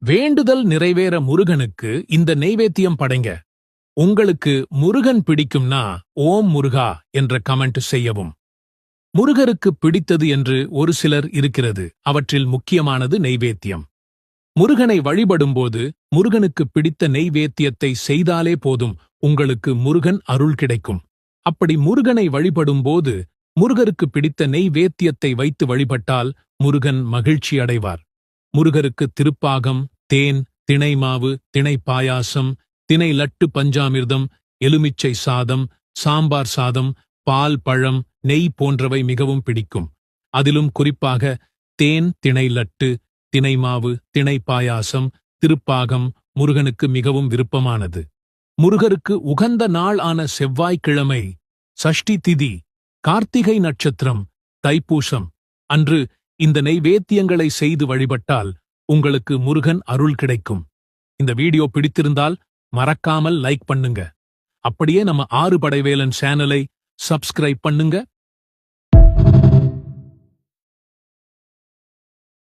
வேண்டுதல் நிறைவேற முருகனுக்கு இந்த நெய்வேத்தியம் படைங்க. உங்களுக்கு முருகன் பிடிக்கும்னா ஓம் முருகா என்ற கமெண்ட் செய்யவும். முருகருக்கு பிடித்தது என்று ஒரு சிலர் இருக்கிறது. அவற்றில் முக்கியமானது நெய்வேத்தியம். முருகனை வழிபடும்போது முருகனுக்கு பிடித்த நெய்வேத்தியத்தை செய்தாலே போதும், உங்களுக்கு முருகன் அருள் கிடைக்கும். அப்படி முருகனை வழிபடும்போது முருகருக்கு பிடித்த நெய்வேத்தியத்தை வைத்து வழிபட்டால் முருகன் மகிழ்ச்சி அடைவார். முருகருக்கு திருப்பாகம், தேன், திணை மாவு, திணை பாயாசம், திணை லட்டு, பஞ்சாமிர்தம், எலுமிச்சை சாதம், சாம்பார் சாதம், பால், பழம், நெய் போன்றவை மிகவும் பிடிக்கும். அதிலும் குறிப்பாக தேன், திணை லட்டு, திணை மாவு, திணை பாயாசம், திருப்பாகம் முருகனுக்கு மிகவும் விருப்பமானது. முருகருக்கு உகந்த நாள் ஆன செவ்வாய்க்கிழமை, சஷ்டி திதி, கார்த்திகை நட்சத்திரம், தைப்பூசம் அன்று இந்த நெய்வேத்தியங்களை செய்து வழிபட்டால் உங்களுக்கு முருகன் அருள் கிடைக்கும். இந்த வீடியோ பிடித்திருந்தால் மறக்காமல் லைக் பண்ணுங்க. அப்படியே நம்ம ஆறு படைவேலன் சேனலை சப்ஸ்கிரைப் பண்ணுங்க.